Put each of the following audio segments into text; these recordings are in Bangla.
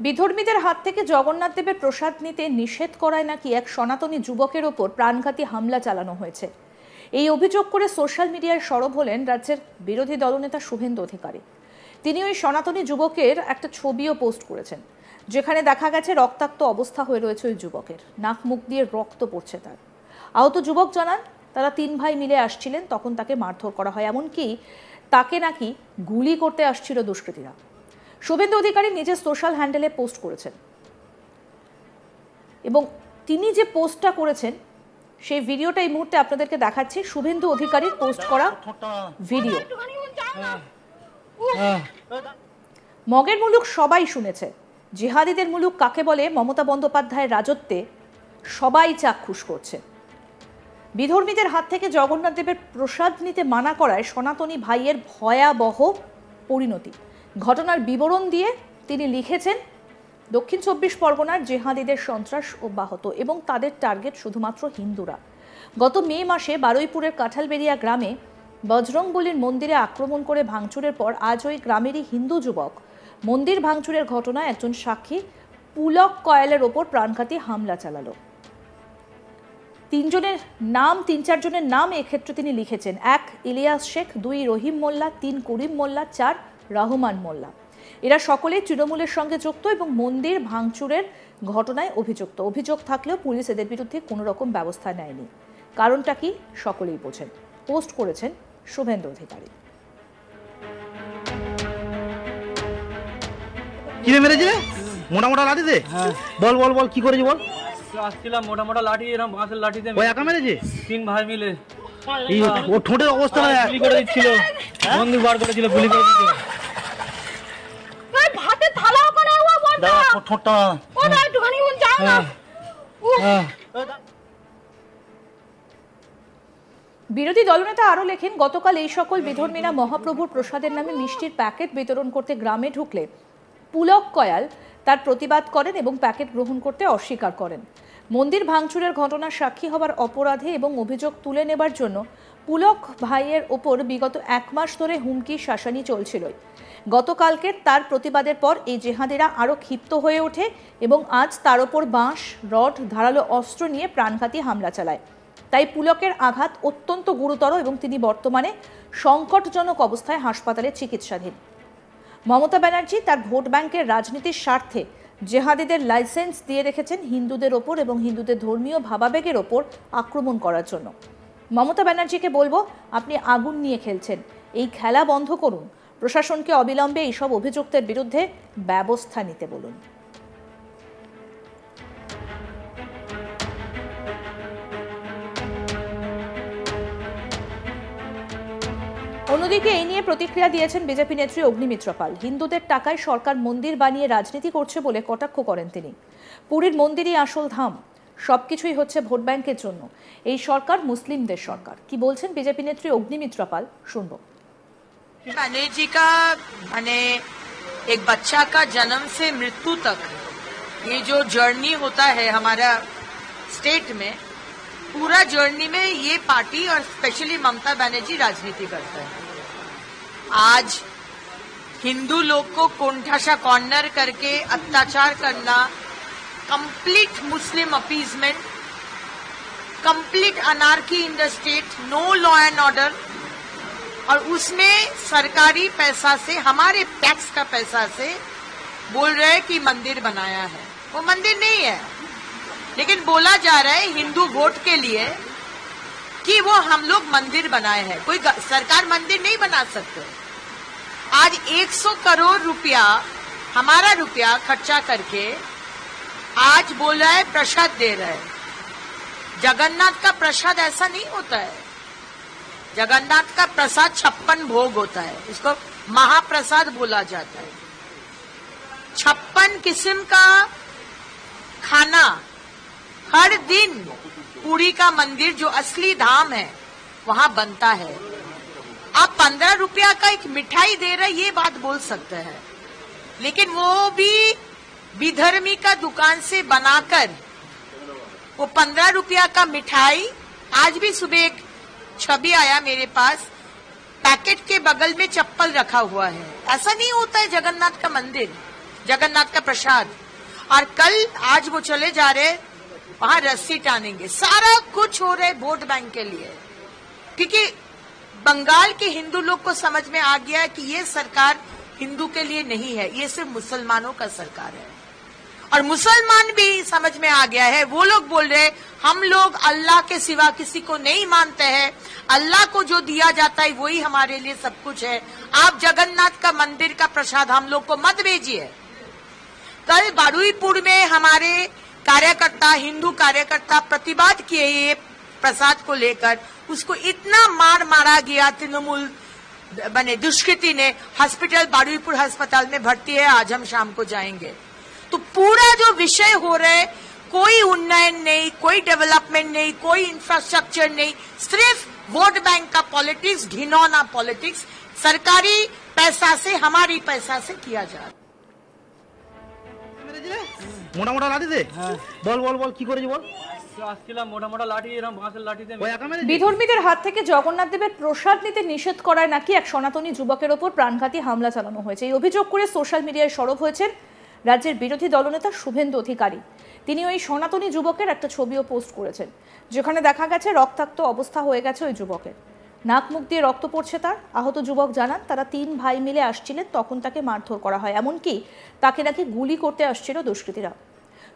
বিধর্মীদের হাত থেকে জগন্নাথ দেবের প্রসাদ নিতে নিষেধ করায় নাকি এক সনাতনী যুবকের ওপর প্রাণঘাতী হামলা চালানো হয়েছে। এই অভিযোগ করে সোশ্যাল মিডিয়ায় সরব হলেন রাজ্যের বিরোধী দলনেতা শুভেন্দু অধিকারী। তিনি ওই সনাতনী যুবকের একটা ছবিও পোস্ট করেছেন, যেখানে দেখা গেছে রক্তাক্ত অবস্থা হয়ে রয়েছে ওই যুবকের, নাক মুখ দিয়ে রক্ত পড়ছে তার। আহত যুবক জানান, তারা 3 ভাই মিলে আসছিলেন, তখন তাকে মারধর করা হয়, এমনকি তাকে নাকি গুলি করতে আসছিল দুষ্কৃতীরা। শুভেন্দু অধিকারী নিজের সোশ্যাল হ্যান্ডেলে পোস্ট করেছেন এবং তিনি যে পোস্টটা করেছেন সেই ভিডিওটা এই মুহূর্তে আপনাদেরকে দেখাচ্ছি। শুভেন্দু অধিকারীর পোস্ট করা ভিডিও। মগের মুলুক সবাই শুনেছে, জিহাদিদের মুলুক কাকে বলে মমতা বন্দ্যোপাধ্যায়ের রাজত্বে সবাই চাক্ষুষ করছে। বিধর্মীদের হাত থেকে জগন্নাথ দেবের প্রসাদ নিতে মানা করায় সনাতনী ভাইয়ের ভয়াবহ পরিণতি। ঘটনার বিবরণ দিয়ে তিনি লিখেছেন, দক্ষিণ 24 পরগনার জেহাদিদের সন্ত্রাস অব্যাহত এবং তাদের টার্গেট শুধুমাত্র হিন্দুরা। গত মে মাসে বারুইপুরের কাঁঠালবেড়িয়া গ্রামে বজরংবলীর মন্দিরে আক্রমণ করে ভাঙচুরের পর আজ ওই গ্রামেরই হিন্দু যুবক মন্দির ভাঙচুরের ঘটনায় একজন সাক্ষী পুলক কয়ালের ওপর প্রাণঘাতী হামলা চালালো। 3-4 জনের নাম এক্ষেত্রে তিনি লিখেছেন। 1 ইলিয়াস শেখ, 2 রহিম মোল্লা, 3 করিম মোল্লা, 4 রহমান মোল্লা। এরা সকলেই তৃণমূলের সঙ্গে যুক্ত এবং মন্দির ভাঙচুরের ঘটনায় অভিযুক্ত। অভিযোগ থাকলেও পুলিশ এদের বিরুদ্ধে কোনো রকম ব্যবস্থা নেয়নি। কারণটা কি সকলেই বোঝেন। পোস্ট করেছেন শুভেন্দু অধিকারী। কি রে মেরেছে? মোটা মোটা লাঠি দে। বল বল বল কি করেছে বল। আসছিলাম মোটা মোটা লাঠি, এরকম বাঁশের লাঠিতে। ওই একা মেরেছে? 3 ভাই মিলে। এই ও ঠোঁটের অবস্থা গুলি করে দিচ্ছিল, বন্দুক বার করেছিল, গুলি করে দিচ্ছিল। ওই ভাতে থালাও করে ও বন্ধ। দাদা ঠোঁটটা ও না একটুখানি উন যাও না। বিরোধী দলনেতা আরও লেখেন, গতকাল এই সকল বিধর্মীরা মহাপ্রভুর প্রসাদের নামে মিষ্টির প্যাকেট বিতরণ করতে গ্রামে ঢুকলে পুলক কয়াল তার প্রতিবাদ করেন এবং প্যাকেট গ্রহণ করতে অস্বীকার করেন। মন্দির ভাঙচুরের ঘটনার সাক্ষী হবার অপরাধে এবং অভিযোগ তুলে নেবার জন্য পুলক ভাইয়ের ওপর বিগত 1 মাস ধরে হুমকি শাসানি চলছিলই। গতকালকে তার প্রতিবাদের পর এই জেহাদিরা আরও ক্ষিপ্ত হয়ে ওঠে এবং আজ তার ওপর বাঁশ, রড, ধারালো অস্ত্র নিয়ে প্রাণঘাতী হামলা চালায়। তাই পুলকের আঘাত অত্যন্ত গুরুতর এবং তিনি বর্তমানে সংকটজনক অবস্থায় হাসপাতালে চিকিৎসাধীন। মমতা ব্যানার্জি তার ভোট ব্যাংকের রাজনীতির স্বার্থে জেহাদিদের লাইসেন্স দিয়ে রেখেছেন হিন্দুদের ওপর এবং হিন্দুদের ধর্মীয় ভাবাবেগের ওপর আক্রমণ করার জন্য। মমতা ব্যানার্জিকে বলবো, আপনি আগুন নিয়ে খেলছেন, এই খেলা বন্ধ করুন। প্রশাসনকে অবিলম্বে এইসব অভিযুক্তের বিরুদ্ধে ব্যবস্থা নিতে বলুন। অন্যদিকে এই নিয়ে প্রতিক্রিয়া দিয়েছেন বিজেপি নেত্রী অগ্নিমিত্র পাল। হিন্দুদের টাকায় সরকার মন্দির বানিয়ে রাজনীতি করছে বলে কটাক্ষ করেন তিনি। পুরীর মন্দিরই আসল ধাম, সবকিছুই হচ্ছে ভোট ব্যাংকের জন্য। এই সরকার মুসলিমদের সরকার। কি বলছেন বিজেপি নেত্রী অগ্নিমিত্র পাল, শুনবো। जी का एक बच्चा का जन्म से मृत्यु तक ये जो जर्नी होता है हमारा स्टेट में, पूरा जर्नी में ये पार्टी और स्पेशली ममता बनर्जी राजनीति करता है। आज हिंदू लोग को कोंठासा कॉर्नर करके अत्याचार करना, complete Muslim appeasement, complete anarchy in the state, no law and order, और उसमें सरकारी पैसा से, हमारे टैक्स का पैसा से बोल रहे हैं कि मंदिर बनाया है। वो मंदिर नहीं है, लेकिन बोला जा रहा है हिंदू वोट के लिए कि वो हम लोग मंदिर बनाए हैं। कोई सरकार मंदिर नहीं बना सकते। आज 100 करोड़ रुपया, हमारा रुपया खर्चा करके आज बोल रहा है प्रसाद दे रहा है। जगन्नाथ का प्रसाद ऐसा नहीं होता है। जगन्नाथ का प्रसाद 56 भोग होता है, इसको महाप्रसाद बोला जाता है। 56 किस्म का खाना हर दिन पुरी का मंदिर जो असली धाम है वहां बनता है। आप 15 रुपया का एक मिठाई दे रहे, ये बात बोल सकते हैं, लेकिन वो भी विधर्मी का दुकान से बनाकर वो 15 रुपया का मिठाई, आज भी सुबह एक छवि आया मेरे पास, पैकेट के बगल में चप्पल रखा हुआ है। ऐसा नहीं होता है जगन्नाथ का मंदिर। जगन्नाथ का प्रसाद। और कल आज वो चले जा रहे वहां रस्सी टानेंगे। सारा कुछ हो रहे वोट बैंक के लिए, क्योंकि बंगाल के हिंदू लोग को समझ में आ गया है कि ये सरकार हिंदू के लिए नहीं है, ये सिर्फ मुसलमानों का सरकार है। और मुसलमान भी समझ में आ गया है। वो लोग बोल रहे हम लोग अल्लाह के सिवा किसी को नहीं मानते हैं, अल्लाह को जो दिया जाता है वही हमारे लिए सब कुछ है। आप जगन्नाथ का मंदिर का प्रसाद हम लोग को मत भेजिए। कल बारुईपुर में हमारे कार्यकर्ता, हिंदू कार्यकर्ता प्रतिवाद किए ये प्रसाद को लेकर। उसको इतना मार मारा गया, तृणमूल बने दुष्कृति ने हॉस्पिटल बारुईपुर अस्पताल में भर्ती है। आज हम शाम को जाएंगे। तो पूरा जो विषय हो रहा है, कोई उन्नयन नहीं, कोई डेवलपमेंट नहीं, कोई इंफ्रास्ट्रक्चर नहीं, सिर्फ वोट बैंक का पॉलिटिक्स, घिनौना पॉलिटिक्स सरकारी पैसा से, हमारी पैसा से किया जा रहा है। মোটা মোটা লাঠি দে বল বল বল কি করেছি বল আসছিলাম মোটা মোটা লাঠি এরকম বাঁশের লাঠিতে ওই একা মেরেছি? বিধর্মীদের হাত থেকে জগন্নাথ দেবের প্রসাদ নিতে নিষেধ করায় নাকি এক সনাতনী যুবকের ওপর প্রাণঘাতী হামলা চালানো হয়েছে। এই অভিযোগ করে সোশ্যাল মিডিয়ায় সরব হয়েছেন রাজ্যের বিরোধী দলনেতা শুভেন্দু অধিকারী। তিনি ওই সনাতনী যুবকের একটা ছবিও পোস্ট করেছেন, যেখানে দেখা গেছে রক্তাক্ত অবস্থা হয়ে গেছে ওই যুবকের। নাক মুখ দিয়ে রক্ত পড়ছে তার। আহত যুবক জানান তারা 3 ভাই মিলে আসছিলেন, তখন তাকে মারধর করা হয়, এমনকি তাকে নাকি গুলি করতে আসছিল দুষ্কৃতীরা।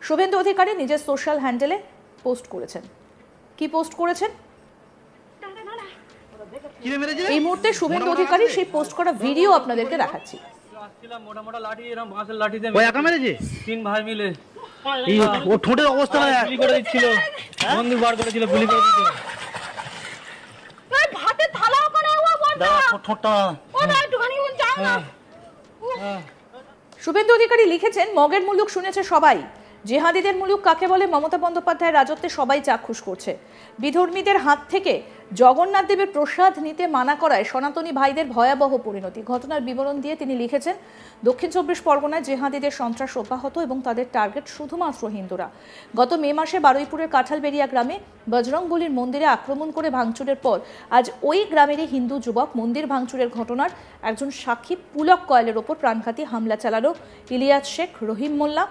শুভেন্দু অধিকারী নিজের সোশ্যাল হ্যান্ডেলে পোস্ট করেছেন। কি পোস্ট করেছেন কি রে মেরেছি রে? এই মুহূর্তে শুভেন্দু অধিকারী সেই পোস্ট করা ভিডিও আপনাদেরকে দেখাচ্ছি। আসছিলাম মোটা মোটা লাঠি এরকম বাঁশের লাঠিতে ওই একা মেরেছি? 3 ভাই মিলে এই ও ঠোঁটের অবস্থা না গুলি করে দিচ্ছিল, বন্দুক বার করেছিল, গুলি করে দিত। ওই ভাতে থালাও করে ও বলটা ঠোঁটটা ও না একটুখানি উন যাও না। শুভেন্দু অধিকারী লিখেছেন, মগের মুলুক শুনেছে সবাই। জেহাদিদের মুলুক কাকে বলে মমতা বন্দ্যোপাধ্যায়ের রাজত্বে সবাই চাক্ষুষ করছে। বিধর্মীদের হাত থেকে জগন্নাথ দেবের প্রসাদ নিতে মানা করায় সনাতনী ভাইদের ভয়াবহ পরিণতি। ঘটনার বিবরণ দিয়ে তিনি লিখেছেন, দক্ষিণ 24 পরগনায় জেহাদিদের সন্ত্রাস অব্যাহত এবং তাদের টার্গেট শুধুমাত্র হিন্দুরা। গত মে মাসে বারুইপুরের কাঁঠালবেড়িয়া গ্রামে বজরংবলীর মন্দিরে আক্রমণ করে ভাঙচুরের পর আজ ওই গ্রামেরই হিন্দু যুবক মন্দির ভাঙচুরের ঘটনার একজন সাক্ষী পুলক কয়েলের ওপর প্রাণঘাতী হামলা চালালো ইলিয়াস শেখ, রহিম মোল্লা,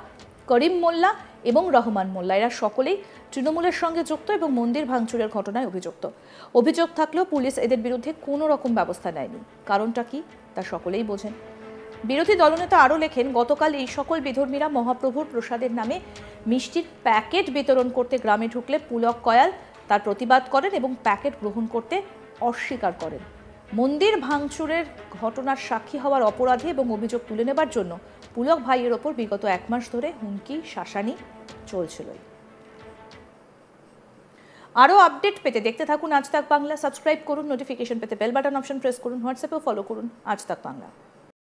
করিম মোল্লা এবং রহমান মোল্লা। এরা সকলেই তৃণমূলের সঙ্গে যুক্ত এবং মন্দির ভাঙচুরের ঘটনায় অভিযুক্ত। অভিযোগ থাকলেও পুলিশ এদের বিরুদ্ধে কোনো রকম ব্যবস্থা নেয়নি। কারণটা কি তা সকলেই বোঝেন। বিরোধী দলনেতা আরও লেখেন, গতকাল এই সকল বিধর্মীরা মহাপ্রভুর প্রসাদের নামে মিষ্টির প্যাকেট বিতরণ করতে গ্রামে ঢুকলে পুলক কয়াল তার প্রতিবাদ করেন এবং প্যাকেট গ্রহণ করতে অস্বীকার করেন। মন্দির ভাঙচুরের ঘটনার সাক্ষী হওয়ার অপরাধে এবং অভিযোগ তুলে নেবার জন্য পুলক ভাইয়ের ওপর বিগত 1 মাস ধরে হুমকি শাসানি চলছিল। আরও আপডেট পেতে দেখতে থাকুন আজ তাক বাংলা। সাবস্ক্রাইব করুন, নোটিফিকেশন পেতে বেল বাটন অপশন প্রেস করুন, হোয়াটসঅ্যাপেও ফলো করুন আজ তাক বাংলা।